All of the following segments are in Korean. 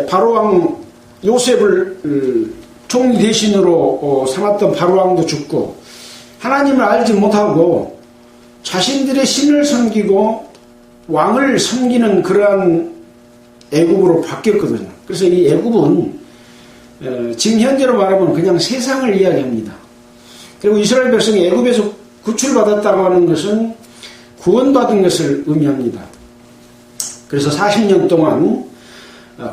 바로왕 요셉을 총리 대신으로 삼았던 바로왕도 죽고 하나님을 알지 못하고 자신들의 신을 섬기고 왕을 섬기는 그러한 애굽으로 바뀌었거든요. 그래서 이 애굽은 지금 현재로 말하면 그냥 세상을 이야기합니다. 그리고 이스라엘 백성이 애굽에서 구출받았다고 하는 것은 구원받은 것을 의미합니다. 그래서 40년 동안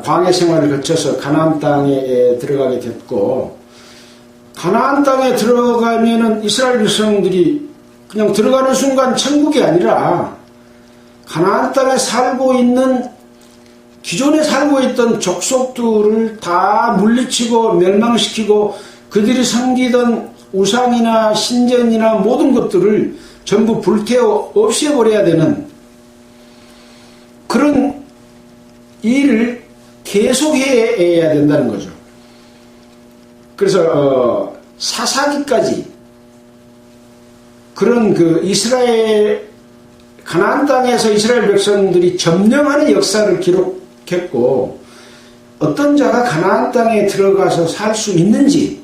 광야 생활을 거쳐서 가나안 땅에 들어가게 됐고, 가나안 땅에 들어가면은 이스라엘 백성들이 그냥 들어가는 순간 천국이 아니라 가나안 땅에 살고 있는 기존에 살고 있던 족속들을 다 물리치고 멸망시키고 그들이 섬기던 우상이나 신전이나 모든 것들을 전부 불태워 없애버려야 되는 그런 일을 계속해야 된다는 거죠. 그래서 사사기까지 그런 이스라엘 가나안 땅에서 이스라엘 백성들이 점령하는 역사를 기록했고, 어떤 자가 가나안 땅에 들어가서 살 수 있는지,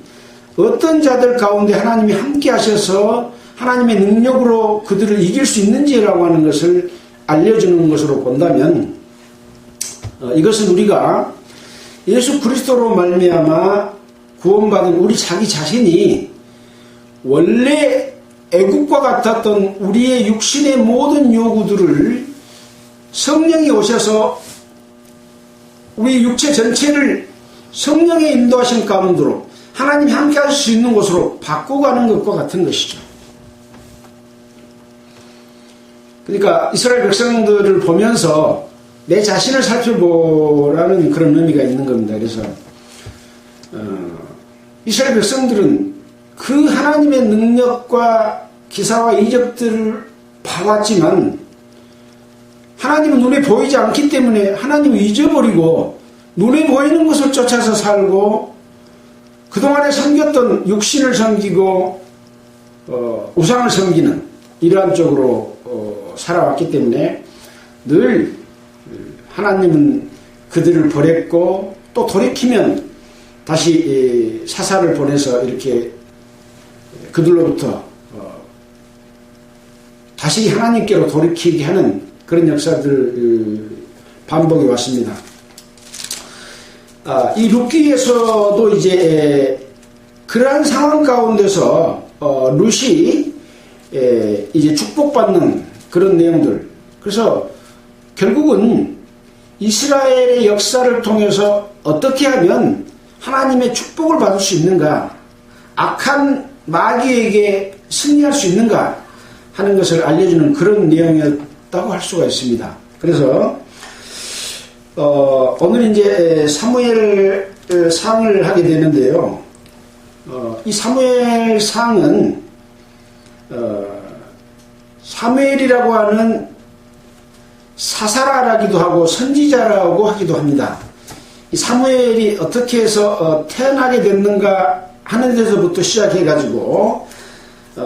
어떤 자들 가운데 하나님이 함께 하셔서 하나님의 능력으로 그들을 이길 수 있는지라고 하는 것을 알려주는 것으로 본다면, 이것은 우리가 예수 그리스도로 말미암아 구원받은 우리 자기 자신이 원래 애국과 같았던 우리의 육신의 모든 요구들을 성령이 오셔서 우리 육체 전체를 성령의 인도하신 가운데로 하나님이 함께 할 수 있는 곳으로 바꿔가는 것과 같은 것이죠. 그러니까 이스라엘 백성들을 보면서 내 자신을 살펴보라는 그런 의미가 있는 겁니다. 그래서 이스라엘 백성들은 그 하나님의 능력과 기사와 이적들을 봐왔지만 하나님은 눈에 보이지 않기 때문에 하나님을 잊어버리고 눈에 보이는 것을 쫓아서 살고 그동안에 섬겼던 육신을 섬기고 우상을 섬기는 이러한 쪽으로 살아왔기 때문에 늘 하나님은 그들을 버렸고 또 돌이키면 다시 사사를 보내서 이렇게 그들로부터 다시 하나님께로 돌이키게 하는 그런 역사들 반복해 왔습니다. 이 룻기에서도 이제 그러한 상황 가운데서 룻이 이제 축복받는 그런 내용들. 그래서 결국은 이스라엘의 역사를 통해서 어떻게 하면 하나님의 축복을 받을 수 있는가, 악한 마귀에게 승리할 수 있는가 하는 것을 알려주는 그런 내용이었다고 할 수가 있습니다. 그래서 오늘 이제 사무엘 상을 하게 되는데요. 이 사무엘 상은 사무엘이라고 하는 사사라라기도 하고 선지자라고 하기도 합니다. 이 사무엘이 어떻게 해서 태어나게 됐는가 하는 데서부터 시작해가지고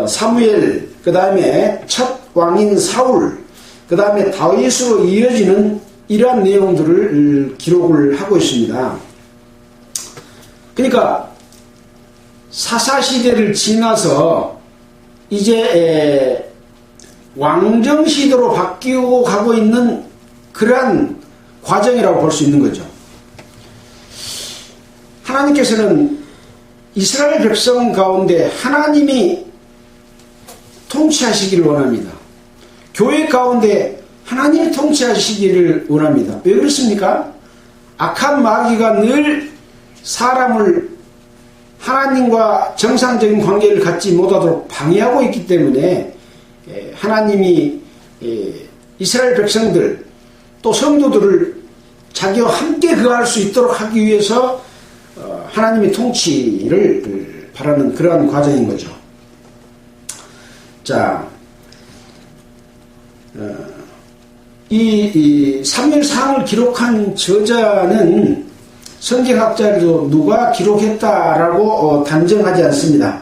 사무엘, 그 다음에 첫 왕인 사울, 그 다음에 다윗으로 이어지는 이러한 내용들을 기록을 하고 있습니다. 그러니까 사사시대를 지나서 이제 왕정시대로 바뀌고 가고 있는 그러한 과정이라고 볼 수 있는 거죠. 하나님께서는 이스라엘 백성 가운데 하나님이 통치하시기를 원합니다. 교회 가운데 하나님이 통치하시기를 원합니다. 왜 그렇습니까? 악한 마귀가 늘 사람을 하나님과 정상적인 관계를 갖지 못하도록 방해하고 있기 때문에 하나님이 이스라엘 백성들 또 성도들을 자기와 함께 거할 수 있도록 하기 위해서 하나님의 통치를 바라는 그러한 과정인 거죠. 자, 이 사무엘상을 기록한 저자는 성경학자들도 누가 기록했다라고 단정하지 않습니다.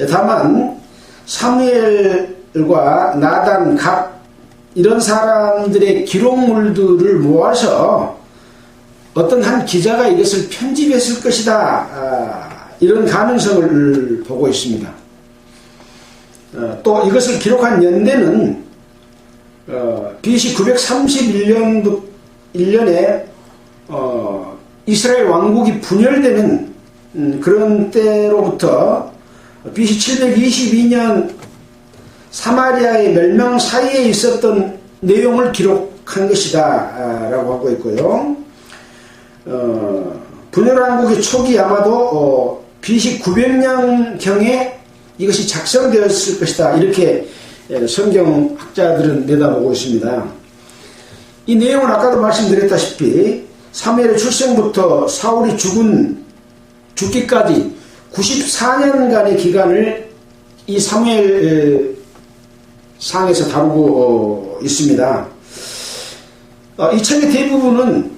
다만 사무엘과 나단, 갓 이런 사람들의 기록물들을 모아서 어떤 한 기자가 이것을 편집했을 것이다. 이런 가능성을 보고 있습니다. 또 이것을 기록한 연대는 BC 931년에 이스라엘 왕국이 분열되는 그런 때로부터 BC 722년 사마리아의 멸망 사이에 있었던 내용을 기록한 것이다 라고 하고 있고요. 분열왕국의 초기 아마도 BC 900년경에 이것이 작성되었을 것이다 이렇게 성경학자들은 내다보고 있습니다. 이 내용은 아까도 말씀드렸다시피 사무엘의 출생부터 사울이 죽기까지 94년간의 기간을 이 사무엘 상에서 다루고 있습니다. 이 책의 대부분은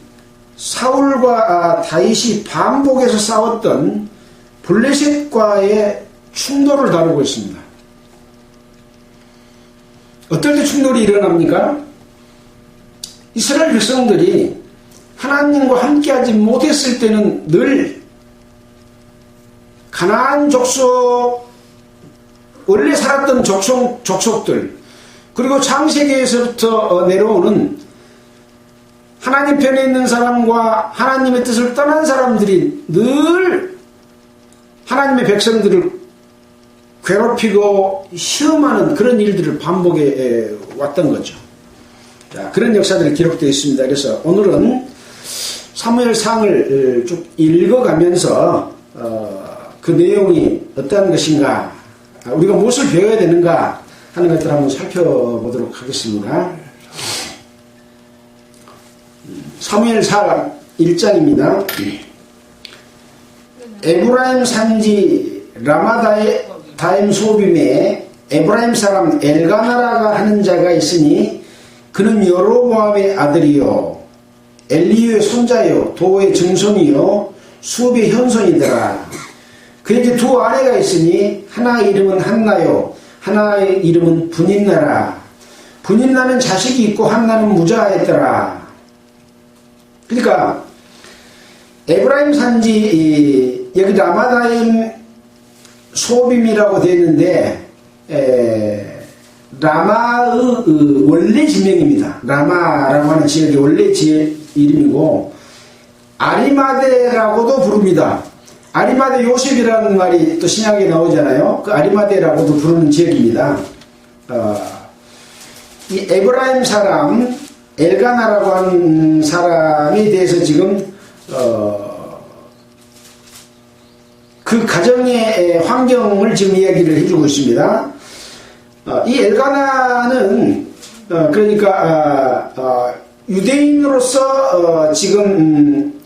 사울과 다윗이 반복해서 싸웠던 블레셋과의 충돌을 다루고 있습니다. 어떨 때 충돌이 일어납니까? 이스라엘 백성들이 하나님과 함께하지 못했을 때는 늘 가나안 족속, 원래 살았던 족속들, 그리고 창세기에서부터 내려오는 하나님 편에 있는 사람과 하나님의 뜻을 떠난 사람들이 늘 하나님의 백성들을 괴롭히고 시험하는 그런 일들을 반복해 왔던 거죠. 자, 그런 역사들이 기록되어 있습니다. 그래서 오늘은 사무엘상을 쭉 읽어가면서 그 내용이 어떠한 것인가, 우리가 무엇을 배워야 되는가 하는 것들을 한번 살펴보도록 하겠습니다. 사무엘상 1장입니다. 에브라임 산지 라마다임 소빔에 에브라임 사람 엘가나라가 하는 자가 있으니 그는 여로보암의 아들이요 엘리유의 손자요 도의 증손이요 수업의 현손이더라. 그에게 두 아내가 있으니 하나의 이름은 한나요 하나의 이름은 분인나라. 분인나는 자식이 있고 한나는 무자하였더라. 그러니까 에브라임 산지 여기 라마다임 소빔이라고 되어 있는데 라마의 원래 지명입니다. 라마라고 하는 지역이 원래 지역 이름이고 아리마데라고도 부릅니다. 아리마데 요셉이라는 말이 또 신약에 나오잖아요. 그 아리마데라고도 부르는 지역입니다. 이 에브라임 사람 엘가나라고 하는 사람에 대해서 지금 그 가정의 환경을 지금 이야기를 해주고 있습니다. 이 엘가나는 그러니까 유대인으로서 지금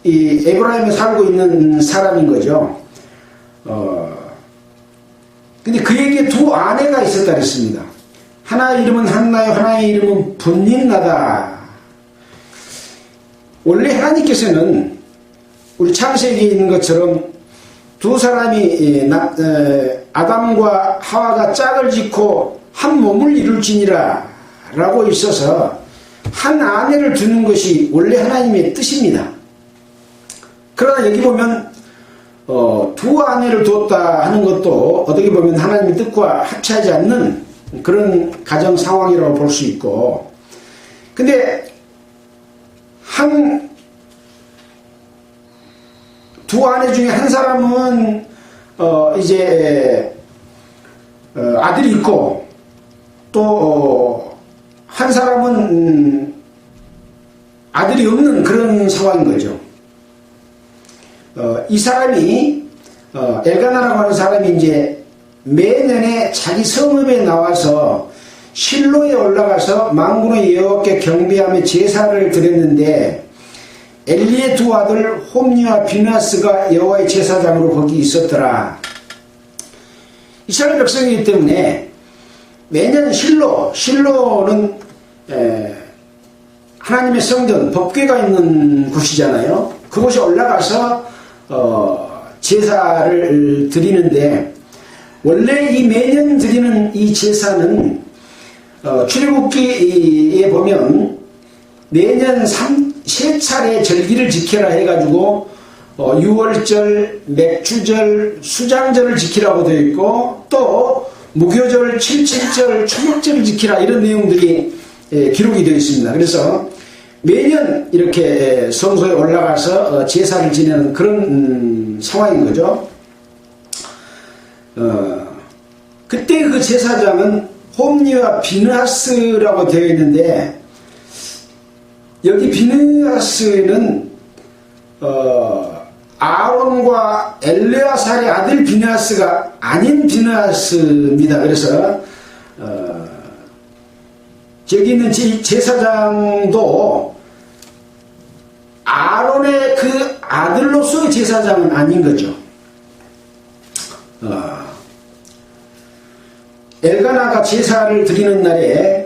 이 에브라임에 살고 있는 사람인 거죠. 근데 그에게 두 아내가 있었다 그랬습니다. 하나의 이름은 한나요, 하나의 이름은 분인나다. 원래 하나님께서는 우리 창세기에 있는 것처럼 두 사람이 아담과 하와가 짝을 짓고 한 몸을 이룰지니라 라고 있어서 한 아내를 두는 것이 원래 하나님의 뜻입니다. 그러나 여기 보면 두 아내를 두었다 하는 것도 어떻게 보면 하나님의 뜻과 합치하지 않는 그런 가정 상황이라고 볼 수 있고, 근데 두 아내 중에 한 사람은 이제 아들이 있고 또 한 사람은 아들이 없는 그런 상황인 거죠. 이 사람이 엘가나라고 하는 사람이 이제 매년에 자기 성읍에 나와서 실로에 올라가서 만군의 여호와께 경배하며 제사를 드렸는데 엘리의 두 아들 홈니와 비나스가 여호와의 제사장으로 거기 있었더라. 이스라엘 백성이기 때문에 매년 실로는 하나님의 성전 법궤가 있는 곳이잖아요. 그곳에 올라가서 제사를 드리는데, 원래 이 매년 드리는 이 제사는 출애굽기에 보면 매년 세 차례 절기를 지켜라 해가지고 6월절, 맥주절, 수장절을 지키라고 되어 있고 또 무교절, 칠칠절, 초막절을 지키라 이런 내용들이 기록이 되어 있습니다. 그래서 매년 이렇게 성소에 올라가서 제사를 지내는 그런 상황인 거죠. 그때 그 제사장은 홈리와 비느하스라고 되어 있는데 여기 비느하스는 아론과 엘레아살의 아들 비느하스가 아닌 비느하스입니다. 그래서 저기 있는 제사장도 아론의 그 아들로서의 제사장은 아닌 거죠. 엘가나가 제사를 드리는 날에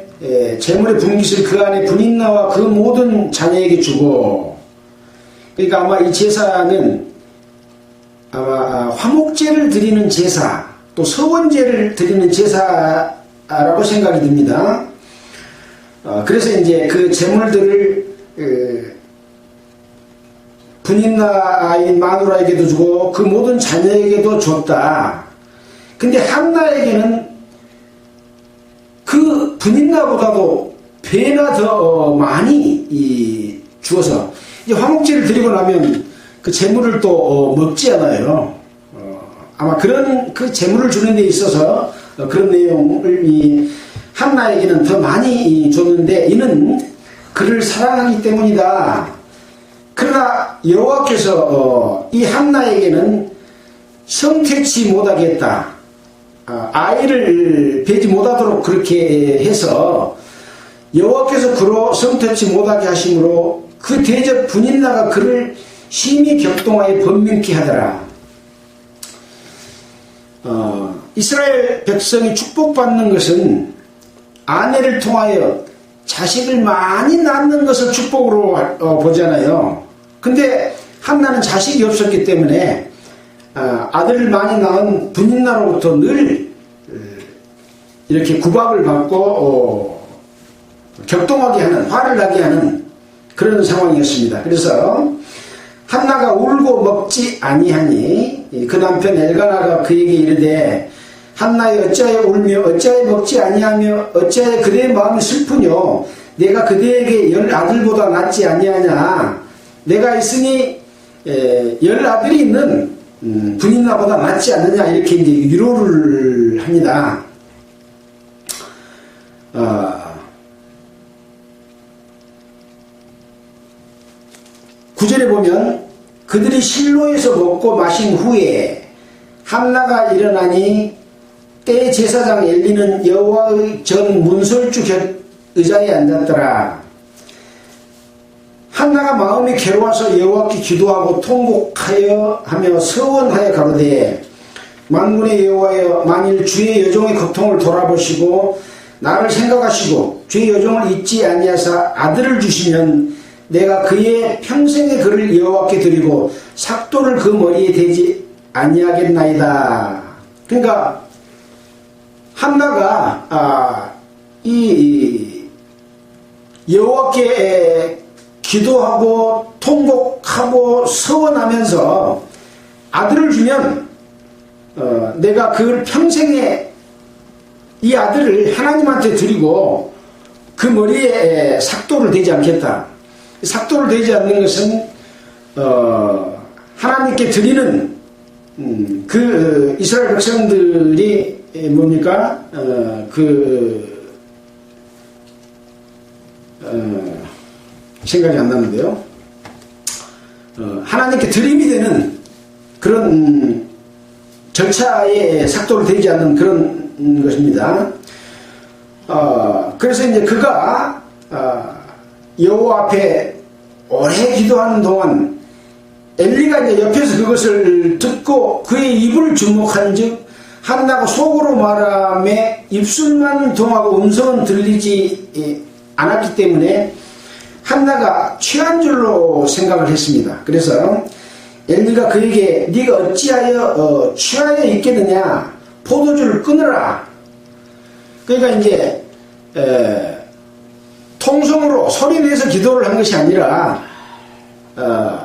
제물의 분깃을 그 안에 분인나와 그 모든 자녀에게 주고, 그러니까 아마 이 제사는 아마 화목제를 드리는 제사 또 서원제를 드리는 제사라고 생각이 듭니다. 그래서 이제 그 제물들을 분인나인 마누라에게도 주고 그 모든 자녀에게도 줬다. 근데 한나에게는 그 분인나보다도 배나 더 많이 주어서 이제 화목제를 드리고 나면 그 제물을 또 먹지 않아요. 아마 그런 그 제물을 주는 데 있어서 그런 내용을 이 한나에게는 더 많이 줬는데 이는 그를 사랑하기 때문이다. 그러나 여호와께서 이 한나에게는 성태치 못하게 했다. 아이를 배지 못하도록 그렇게 해서 여호와께서 그로 성태치 못하게 하심으로 그 대적 분인나가 그를 심히 격동하여 번민케 하더라. 이스라엘 백성이 축복받는 것은 아내를 통하여 자식을 많이 낳는 것을 축복으로 보잖아요. 근데 한나는 자식이 없었기 때문에 아들을 많이 낳은 분인나로부터 늘 이렇게 구박을 받고 격동하게 하는, 화를 나게 하는 그런 상황이었습니다. 그래서 한나가 울고 먹지 아니하니 그 남편 엘가나가 그에게 이르되 한나여 어찌하여 울며 어찌하여 먹지 아니하며 어찌하여 그대의 마음이 슬프뇨. 내가 그대에게 10 아들보다 낫지 아니하냐. 내가 있으니 10 아들이 있는 분인나보다 낫지 않느냐. 이렇게 이제 위로를 합니다. 9절에 보면 그들이 실로에서 먹고 마신 후에 한나가 일어나니 때 제사장 엘리는 여호와의 전 문설주 곁 의자에 앉았더라. 한나가 마음이 괴로워서 여호와께 기도하고 통곡하여 하며 서원하여 가로되 만군의 여호와여 만일 주의 여종의 고통을 돌아보시고 나를 생각하시고 주의 여종을 잊지 아니하사 아들을 주시면 내가 그의 평생의 그를 여호와께 드리고 삭도를 그 머리에 대지 아니하겠나이다. 그러니까 한나가 이 여호와께 기도하고 통곡하고 서원하면서 아들을 주면 내가 그를 평생에 이 아들을 하나님한테 드리고 그 머리에 삭도를 대지 않겠다. 삭도를 대지 않는 것은 하나님께 드리는 그 이스라엘 백성들이 뭡니까? 생각이 안 나는데요. 하나님께 드림이 되는 그런 절차에 삭도를 대지 않는 그런 것입니다. 그래서 이제 그가 여호와 앞에 오래 기도하는 동안 엘리가 이제 옆에서 그것을 듣고 그의 입을 주목한즉 한나가 속으로 말하며 입술만 동하고 음성은 들리지 않았기 때문에 한나가 취한 줄로 생각을 했습니다. 그래서 엘리가 그에게 네가 어찌하여 취하여 있겠느냐 포도주를 끊으라. 그러니까 이제 통성으로 소리내서 기도를 한 것이 아니라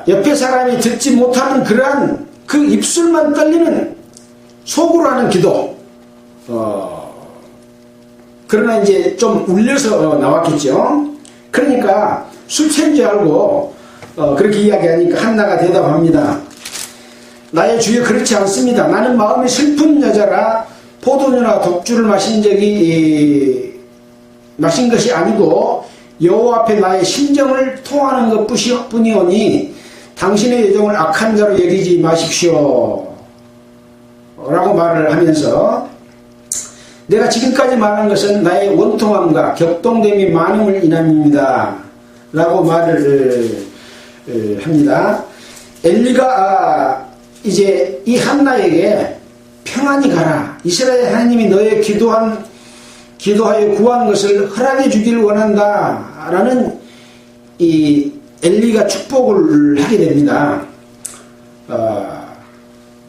옆에 사람이 듣지 못하는 그러한 그 입술만 떨리는 속으로 하는 기도. 그러나 이제 좀 울려서 나왔겠죠. 그러니까 술 취한 줄 알고 그렇게 이야기하니까 한나가 대답합니다. 나의 주여, 그렇지 않습니다. 나는 마음이 슬픈 여자라 포도주나 독주를 마신 것이 아니고 여호와 앞에 나의 심정을 토하는 것뿐이오니 당신의 여정을 악한 자로 여기지 마십시오 라고 말을 하면서, 내가 지금까지 말한 것은 나의 원통함과 격동됨이 많음을 인함입니다 라고 말을 합니다. 엘리가 이제 이 한나에게 평안히 가라, 이스라엘 하나님이 너의 기도하여 구한 것을 허락해 주길 원한다 라는 이 엘리가 축복을 하게 됩니다.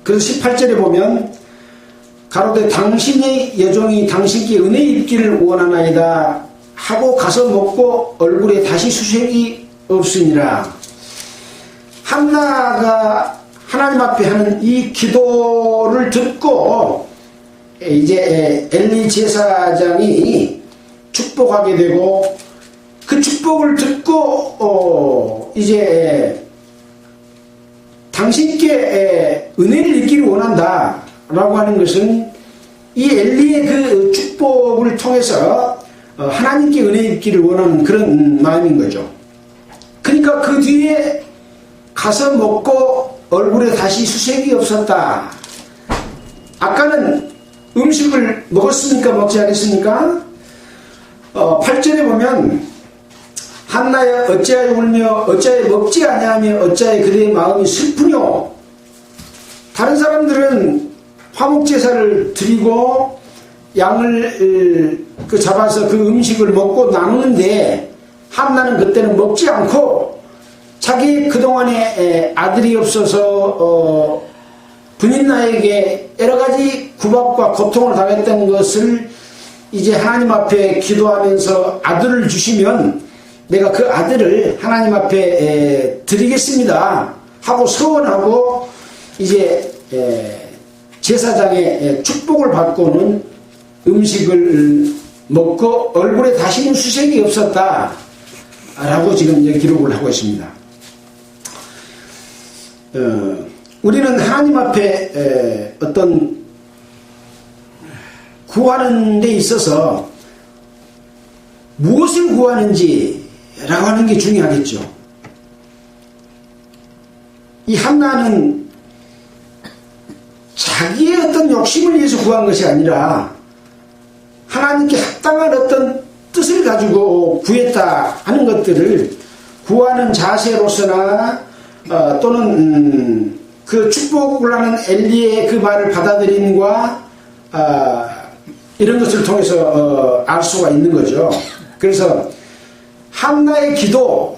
그래서 18절에 보면 가로되 당신의 여종이 당신께 은혜 입기를 원하나이다 하고 가서 먹고 얼굴에 다시 수색이 없으니라. 한나가 하나님 앞에 하는 이 기도를 듣고 이제 엘리 제사장이 축복하게 되고, 그 축복을 듣고 이제 당신께 은혜를 입기를 원한다 라고 하는 것은 이 엘리의 그 축복을 통해서 하나님께 은혜 입기를 원하는 그런 마음인 거죠. 그러니까 그 뒤에 가서 먹고 얼굴에 다시 수색이 없었다. 아까는 음식을 먹었습니까? 먹지 않았습니까? 8절에 보면 한나야 어찌하여 울며 어찌하여 먹지 아니하며 어찌하여 그대의 마음이 슬프뇨. 다른 사람들은 화목제사를 드리고 양을 잡아서 그 음식을 먹고 나누는데, 한나는 그때는 먹지 않고 자기 그동안에 아들이 없어서 분인나에게 여러가지 구박과 고통을 당했던 것을 이제 하나님 앞에 기도하면서 아들을 주시면 내가 그 아들을 하나님 앞에 드리겠습니다 하고 서원하고 이제 제사장의 축복을 받고는 음식을 먹고 얼굴에 다시는 수색이 없었다 라고 지금 이제 기록을 하고 있습니다. 우리는 하나님 앞에 어떤 구하는 데 있어서 무엇을 구하는지 라고 하는 게 중요하겠죠. 이 한나는 자기의 어떤 욕심을 위해서 구한 것이 아니라 하나님께 합당한 어떤 뜻을 가지고 구했다 하는 것들을 구하는 자세로서나 또는 그 축복을 하는 엘리의 그 말을 받아들임과 이런 것을 통해서 알 수가 있는 거죠. 그래서 한나의 기도,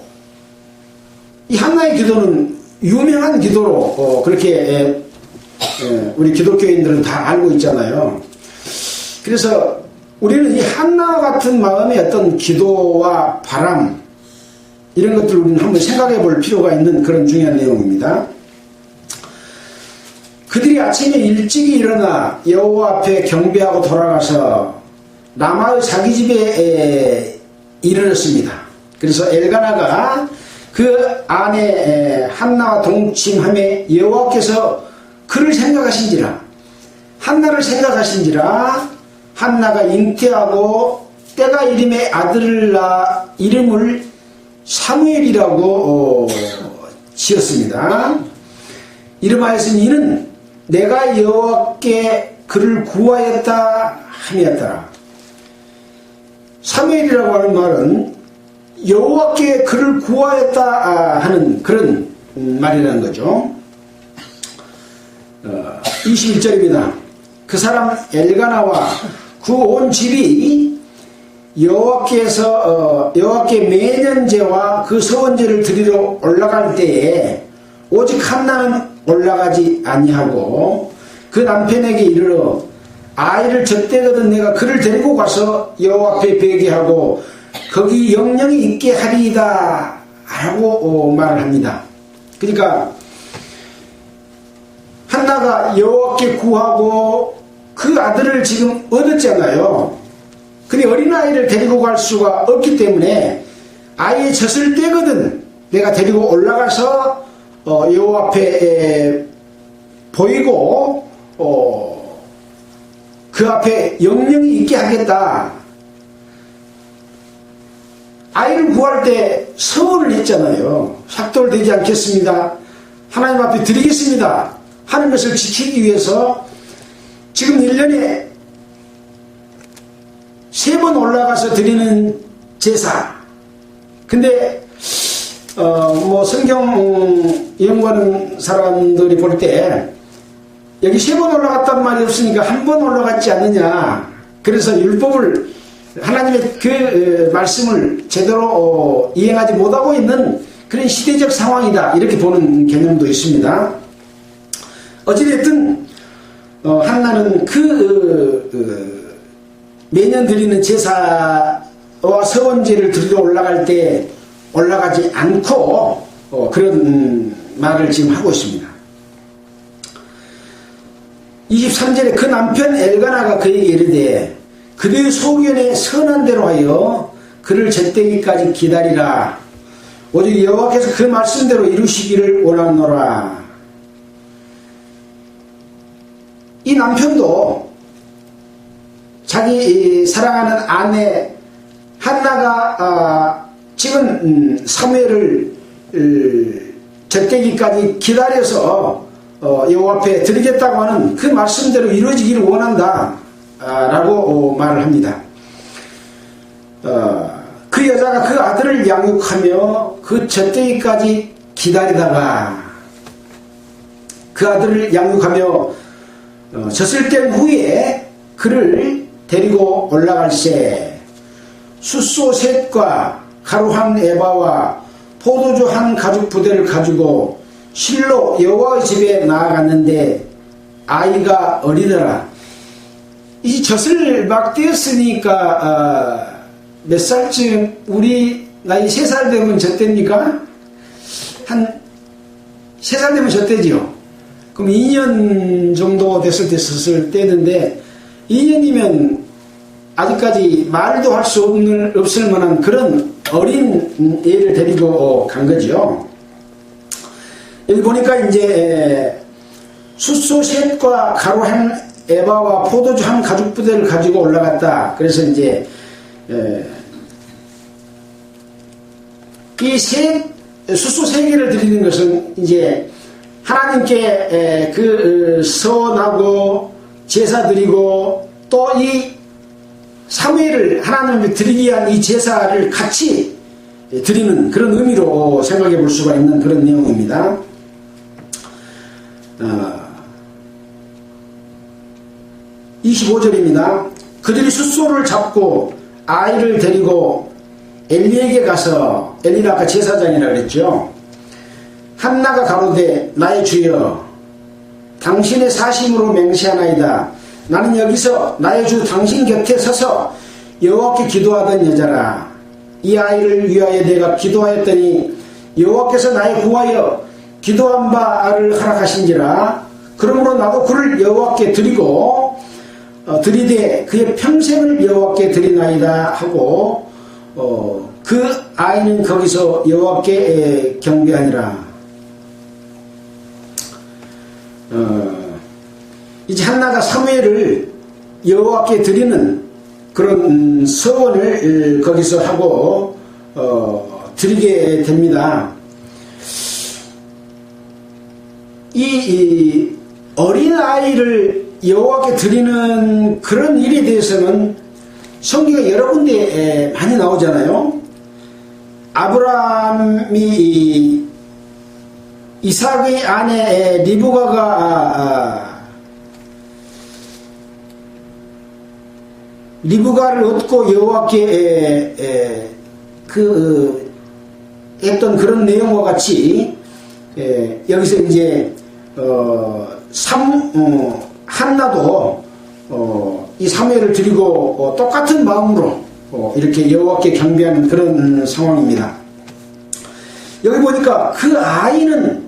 이 한나의 기도는 유명한 기도로 그렇게 우리 기독교인들은 다 알고 있잖아요. 그래서 우리는 이 한나와 같은 마음의 어떤 기도와 바람, 이런 것들을 우리는 한번 생각해 볼 필요가 있는 그런 중요한 내용입니다. 그들이 아침에 일찍이 일어나 여호와 앞에 경배하고 돌아가서 라마의 자기 집에 이르렀습니다. 그래서 엘가나가 그 아내 한나와 동침함에 여호와께서 그를 생각하신지라, 한나를 생각하신지라, 한나가 잉태하고 때가 이름에 아들을 낳아 이름을 사무엘이라고 지었습니다. 이름하였으니 이는 내가 여호와께 그를 구하였다 함이었더라. 사무엘이라고 하는 말은 여호와께 그를 구하였다 하는 그런 말이라는 거죠. 21절입니다. 그 사람 엘가나와 그 온 집이 여호와께 매년제와 그 서원제를 드리러 올라갈 때에 오직 한나는 올라가지 아니하고 그 남편에게 이르러 아이를 젖대거든 내가 그를 데리고 가서 여호와 앞에 베개하고 거기 영영이 있게 하리이다 라고 말을 합니다. 그러니까 한나가 여호와께 구하고 그 아들을 지금 얻었잖아요. 근데 어린아이를 데리고 갈 수가 없기 때문에 아이의 젖을 떼거든 내가 데리고 올라가서 여호와 앞에 보이고 그 앞에 영영이 있게 하겠다. 아이를 구할 때 서원을 했잖아요. 삭돌되지 않겠습니다. 하나님 앞에 드리겠습니다 하는 것을 지키기 위해서 지금 1년에 3번 올라가서 드리는 제사. 근데 뭐 성경 연구하는 사람들이 볼 때 여기 3번 올라갔단 말이 없으니까 1번 올라갔지 않느냐. 그래서 율법을 하나님의 그 말씀을 제대로 이행하지 못하고 있는 그런 시대적 상황이다 이렇게 보는 개념도 있습니다. 어찌됐든 한나는 매년 드리는 제사와 서원제를 드리러 올라갈 때 올라가지 않고 그런 말을 지금 하고 있습니다. 23절에 그 남편 엘가나가 그에게 이르되 그대의 소견에 선한 대로 하여 그를 젖되기까지 기다리라. 오직 여호와께서 그 말씀대로 이루시기를 원하노라. 이 남편도 자기 사랑하는 아내 한나가 지금 사무엘을 젖되기까지 기다려서 여호와 앞에 드리겠다고 하는 그 말씀대로 이루어지기를 원한다 라고 말을 합니다. 그 여자가 그 아들을 양육하며 그 젖되기까지 기다리다가 그 아들을 양육하며 젖을 뗀 후에 그를 데리고 올라갈새 숫소 셋과 가루 한 에바와 포도주 한 가죽 부대를 가지고 실로 여호와의 집에 나아갔는데 아이가 어리더라. 이 젖을 막 떼었으니까 몇 살쯤 우리 나이 3살 되면 젖댑니까? 한 3살 되면 젖대지요. 그럼 2년 정도 됐을 때 젖을 떼는데 2년이면 아직까지 말도 할 수 없을 만한 그런 어린 애를 데리고 간 거죠. 여기 보니까 이제 숫소 셋과 가루 한 에바와 포도주 한 가죽 부대를 가지고 올라갔다. 그래서 이제 이 숫소 3개를 드리는 것은 이제 하나님께 그 서원하고 제사 드리고 또 이 사무엘을 하나님께 드리기 위한 이 제사를 같이 드리는 그런 의미로 생각해 볼 수가 있는 그런 내용입니다. 25절입니다. 그들이 숫소를 잡고 아이를 데리고 엘리에게 가서, 엘리는 아까 제사장이라 그랬죠. 한나가 가로되 나의 주여 당신의 사심으로 맹세하나이다. 나는 여기서 나의 주 당신 곁에 서서 여호와께 기도하던 여자라. 이 아이를 위하여 내가 기도하였더니 여호와께서 나에 구하여 기도한 바를 허락하신지라. 그러므로 나도 그를 여호와께 드리고 드리되 그의 평생을 여호와께 드리나이다 하고 그 아이는 거기서 여호와께 경배하니라. 이제 한나가 사무엘을 여호와께 드리는 그런 서원을 거기서 하고 드리게 됩니다. 이 어린아이를 여호와께 드리는 그런 일에 대해서는 성경에 여러 군데 많이 나오잖아요. 아브라함이 이삭의 아내 리브가를 얻고 여호와께 했던 그런 내용과 같이 여기서 이제 한나도 이 사무엘을 드리고 똑같은 마음으로 이렇게 여호와께 경배하는 그런 상황입니다. 여기 보니까 그 아이는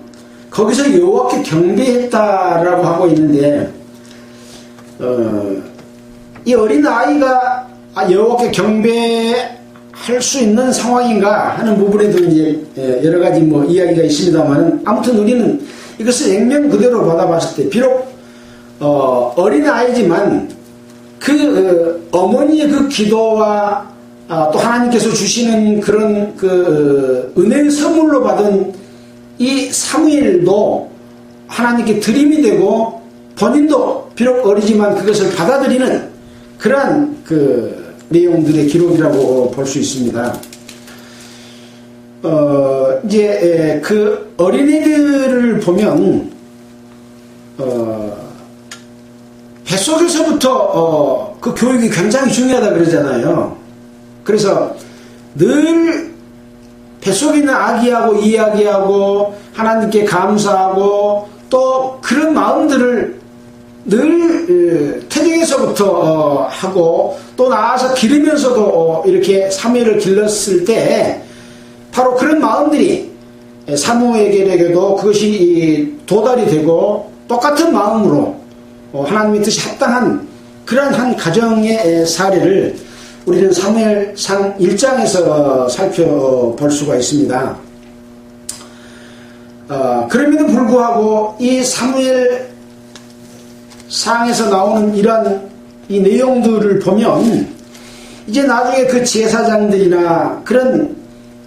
거기서 여호와께 경배했다라고 하고 있는데 이 어린 아이가 여호와께 경배할 수 있는 상황인가 하는 부분에도 이제 여러 가지 뭐 이야기가 있습니다만, 아무튼 우리는 이것을 액면 그대로 받아봤을 때 비록 어린 아이지만 그 어머니의 그 기도와 또 하나님께서 주시는 그런 그 은혜의 선물로 받은 이 사무엘도 하나님께 드림이 되고 본인도 비록 어리지만 그것을 받아들이는 그러한 그 내용들의 기록이라고 볼 수 있습니다. 이제 그 어린애들을 보면 뱃속에서부터 그 교육이 굉장히 중요하다 그러잖아요. 그래서 늘 뱃속에 있는 아기하고 이야기하고 하나님께 감사하고 또 그런 마음들을 늘 태중에서부터 하고 또 나아서 기르면서도 이렇게 사무엘을 길렀을 때 바로 그런 마음들이 사무엘에게도 그것이 도달이 되고 똑같은 마음으로 하나님의 뜻이 합당한 그러한 한 가정의 사례를 우리는 사무엘상 1장에서 살펴볼 수가 있습니다. 그럼에도 불구하고 이 사무엘 상에서 나오는 이러한 이 내용들을 보면 이제 나중에 그 제사장들이나 그런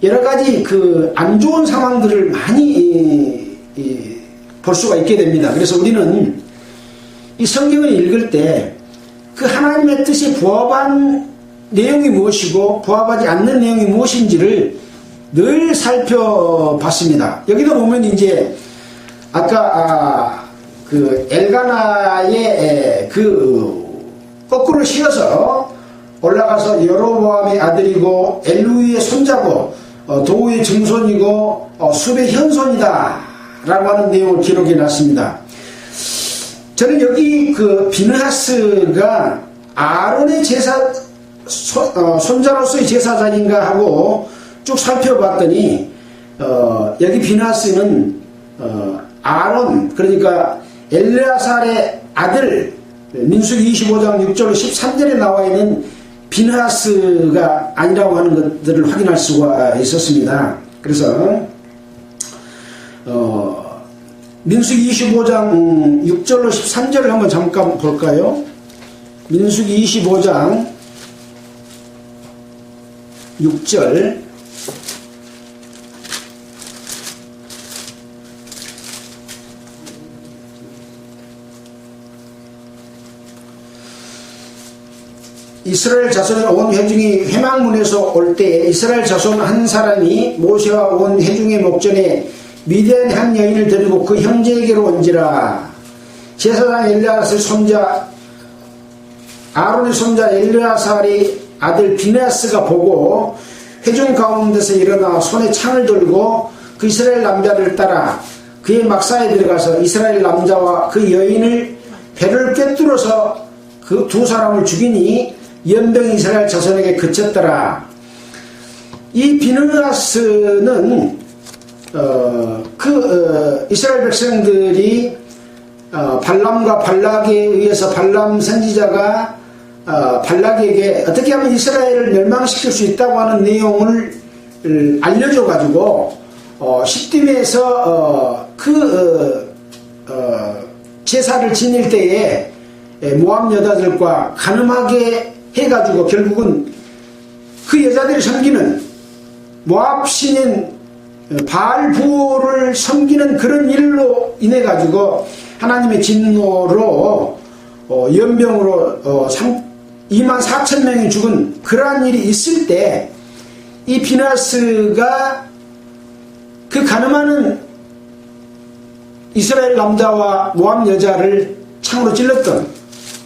여러 가지 그 안 좋은 상황들을 많이 볼 수가 있게 됩니다. 그래서 우리는 이 성경을 읽을 때 그 하나님의 뜻에 부합한 내용이 무엇이고 부합하지 않는 내용이 무엇인지를 늘 살펴봤습니다. 여기도 보면 이제 아까 그 엘가나의 그 거꾸로 씌어서 올라가서 여로보암의 아들이고 엘루이의 손자고 도우의 증손이고 숲의 현손이다 라고 하는 내용을 기록해 놨습니다. 저는 여기 그 비느하스가 아론의 손자로서의 제사장인가 하고 쭉 살펴봤더니 여기 비느하스는 아론, 그러니까 엘르아살의 아들, 민수기 25장 6절 13절에 나와 있는 비느하스가 아니라고 하는 것들을 확인할 수가 있었습니다. 그래서 민수기 25장 6절로 13절을 한번 잠깐 볼까요? 민수기 25장 6절 이스라엘 자손의 온 회중이 회막문에서 올 때 이스라엘 자손 한 사람이 모세와 온 회중의 목전에 미디안의 한 여인을 데리고 그 형제에게로 온지라. 제사장 엘르아살 손자 아론의 손자 엘르아살이 아들 비느하스가 보고 회중 가운데서 일어나 손에 창을 들고 그 이스라엘 남자를 따라 그의 막사에 들어가서 이스라엘 남자와 그 여인을 배를 꿰뚫어서 그 두 사람을 죽이니 연병이 이스라엘 자손에게 그쳤더라. 이 비느하스는 이스라엘 백성들이 발람과 발락에 의해서 발람 선지자가 발락에게 어떻게 하면 이스라엘을 멸망시킬 수 있다고 하는 내용을 알려줘 가지고 시딤에서 제사를 지낼 때에 모압 여자들과 가늠하게 해가지고 결국은 그 여자들이 섬기는 모압 신인 바알 부호를 섬기는 그런 일로 인해 가지고 하나님의 진노로 연병으로 24,000명이 죽은 그러한 일이 있을 때 이 비느하스가 그 가늠하는 이스라엘 남자와 모압 여자를 창으로 찔렀던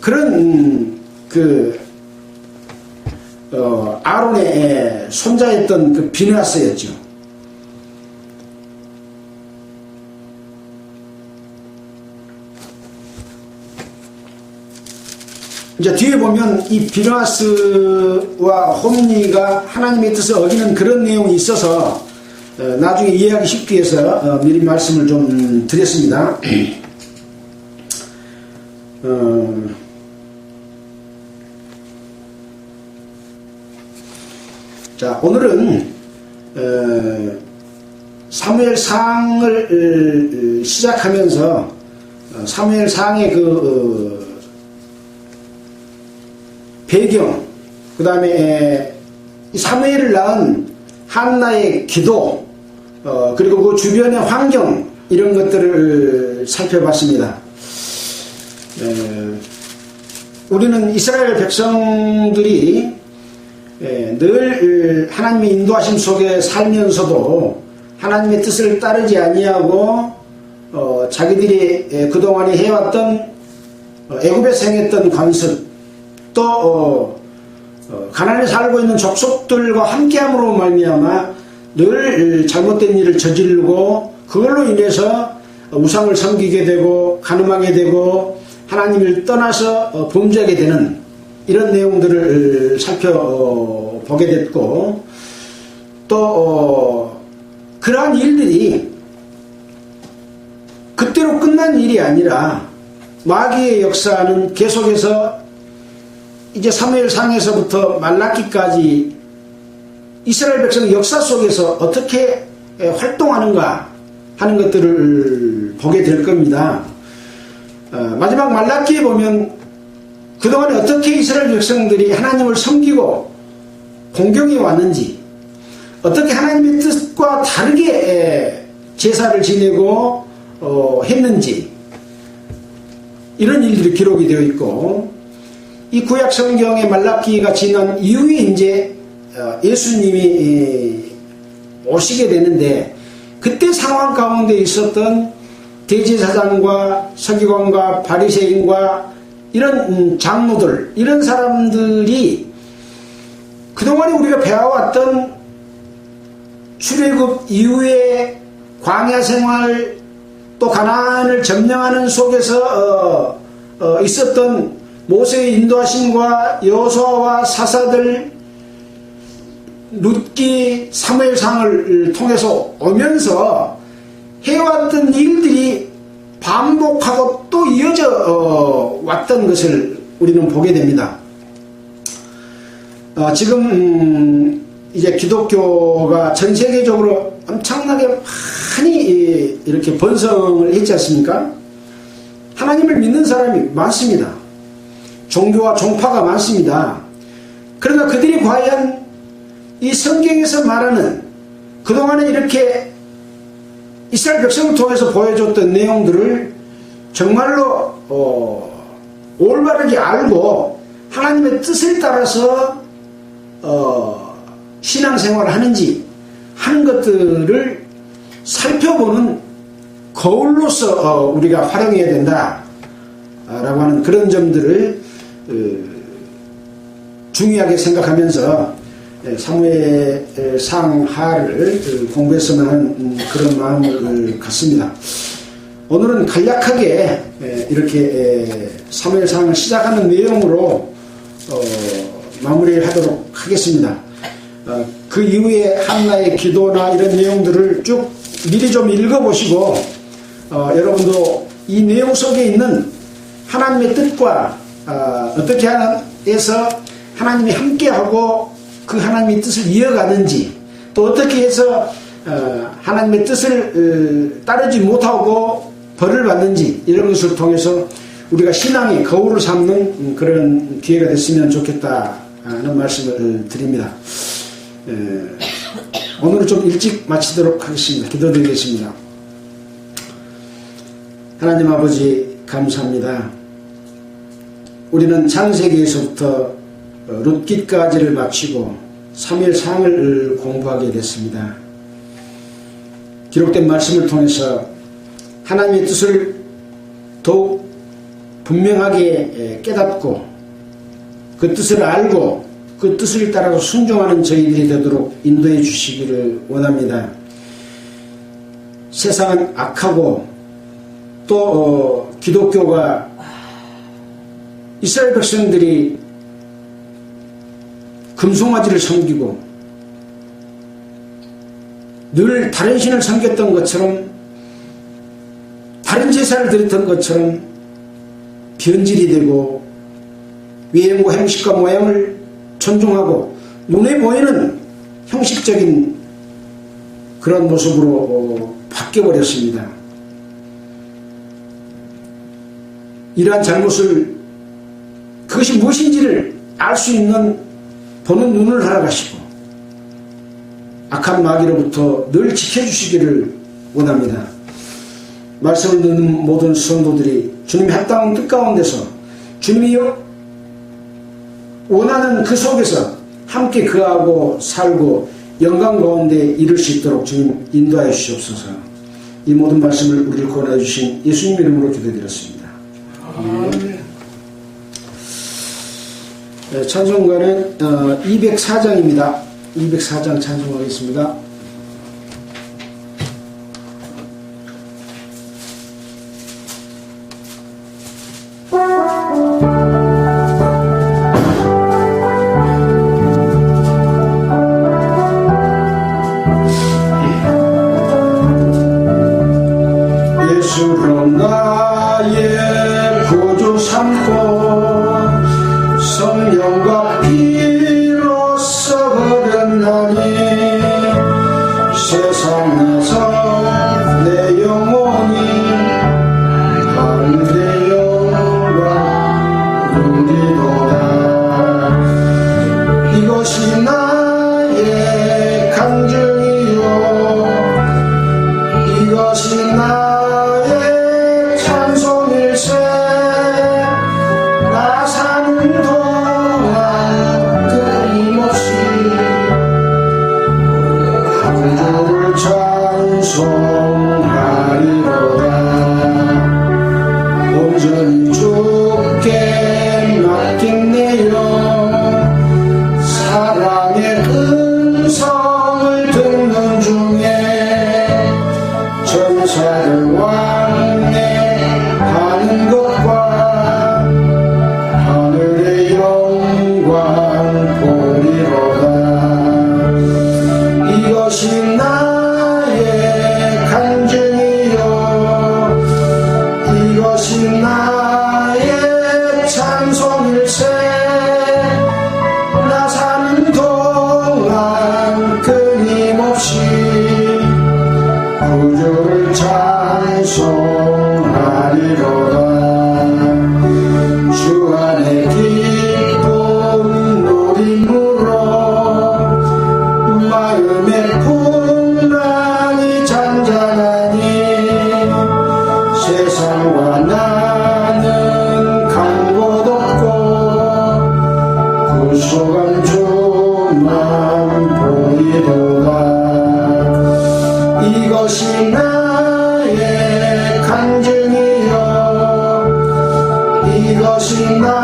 그런 아론의 손자였던 그 비느하스였죠. 이제 뒤에 보면 이 비느하스와 홈리가 하나님의 뜻을 어기는 그런 내용이 있어서 나중에 이해하기 쉽게 해서 미리 말씀을 좀 드렸습니다. 자, 오늘은 사무엘상을 시작하면서 사무엘상의 그 배경, 그 다음에 사무엘을 낳은 한나의 기도, 그리고 그 주변의 환경, 이런 것들을 살펴봤습니다. 우리는 이스라엘 백성들이 늘 하나님의 인도하심 속에 살면서도 하나님의 뜻을 따르지 아니하고 자기들이 그동안에 해왔던 애굽에서 행했던 관습, 또 가나안에 살고 있는 족속들과 함께함으로 말미암아 늘 잘못된 일을 저지르고 그걸로 인해서 우상을 섬기게 되고 간음하게 되고 하나님을 떠나서 범죄하게 되는 이런 내용들을 살펴보게 됐고, 또 그러한 일들이 그때로 끝난 일이 아니라 마귀의 역사는 계속해서 이제 사무엘상에서부터 말라기까지 이스라엘 백성의 역사 속에서 어떻게 활동하는가 하는 것들을 보게 될 겁니다. 마지막 말라기에 보면 그동안에 어떻게 이스라엘 백성들이 하나님을 섬기고 공경해 왔는지, 어떻게 하나님의 뜻과 다르게 제사를 지내고 했는지, 이런 일들이 기록이 되어 있고, 이 구약 성경의 말라기가 지난 이후에 이제 예수님이 오시게 되는데, 그때 상황 가운데 있었던 대제사장과 서기관과 바리새인과 이런 장로들, 이런 사람들이 그동안에 우리가 배워왔던 출애굽 이후에 광야 생활, 또 가나안을 점령하는 속에서 있었던 모세의 인도하심과 여호수아와 사사들, 룻기, 사무엘상을 통해서 오면서 해왔던 일들이 반복하고 또 이어져 왔던 것을 우리는 보게 됩니다. 지금 이제 기독교가 전 세계적으로 엄청나게 많이 이렇게 번성을 했지 않습니까? 하나님을 믿는 사람이 많습니다. 종교와 종파가 많습니다. 그러나 그들이 과연 이 성경에서 말하는 그동안에 이렇게 이스라엘 백성을 통해서 보여줬던 내용들을 정말로 올바르게 알고 하나님의 뜻을 따라서 신앙생활을 하는지 하는 것들을 살펴보는 거울로서 우리가 활용해야 된다라고 하는 그런 점들을 중요하게 생각하면서 사무엘상하를 공부했으면 하는 그런 마음을 갖습니다. 오늘은 간략하게 이렇게 사무엘상을 시작하는 내용으로 마무리를 하도록 하겠습니다. 그 이후에 한나의 기도나 이런 내용들을 쭉 미리 좀 읽어보시고 여러분도 이 내용 속에 있는 하나님의 뜻과 어떻게 해서 하나님이 함께하고 그 하나님의 뜻을 이어가는지, 또 어떻게 해서 하나님의 뜻을 따르지 못하고 벌을 받는지, 이런 것을 통해서 우리가 신앙의 거울을 삼는 그런 기회가 됐으면 좋겠다는 말씀을 드립니다. 오늘은 좀 일찍 마치도록 하겠습니다. 기도드리겠습니다. 하나님 아버지 감사합니다. 우리는 창세기에서부터 룻기까지를 마치고 사무엘상을 공부하게 됐습니다. 기록된 말씀을 통해서 하나님의 뜻을 더욱 분명하게 깨닫고 그 뜻을 알고 그 뜻을 따라서 순종하는 저희들이 되도록 인도해 주시기를 원합니다. 세상은 악하고 또 기독교가 이스라엘 백성들이 금송아지를 섬기고 늘 다른 신을 섬겼던 것처럼, 다른 제사를 드렸던 것처럼 변질이 되고 외형과 형식과 모양을 존중하고 눈에 보이는 형식적인 그런 모습으로 바뀌어버렸습니다. 이러한 잘못을, 그것이 무엇인지를 알 수 있는 보는 눈을 허락하시고 악한 마귀로부터 늘 지켜주시기를 원합니다. 말씀을 듣는 모든 성도들이 주님의 합당한 뜻 가운데서 주님이 원하는 그 속에서 함께 거하고 살고 영광 가운데 이룰 수 있도록 주님 인도하여 주시옵소서. 이 모든 말씀을 우리를 구원해 주신 예수님 이름으로 기도드렸습니다. 네, 찬송가는 204장입니다. 204장 찬송하겠습니다. 예수로 나의 구주 삼고 성령과 피로써 거듭나니 세상에서 내 영혼이 하늘의 영광 누리도다. 이것이 나의 간증이요 이것이 나의 찬송일세. 나 사는 동안 끊임없이 구주를 찬송하리로다. 온전히 주께 맡긴네요. 사랑의 음성을 듣는 중에 전사를 왕래하는 것과 하늘의 영광 보리로다. 이것이 나의 간증이요 이것이 나의 찬송일세. 나 사는 동안 끊임없이 구주를 찬송하리로다. 주 안에 기쁨 누림으로 마음의 풍랑이 잔잔하니 세상과 나는 간 곳 없고 구속한 주만 보이도다. 이것이 나의 간증이요 이것이 나의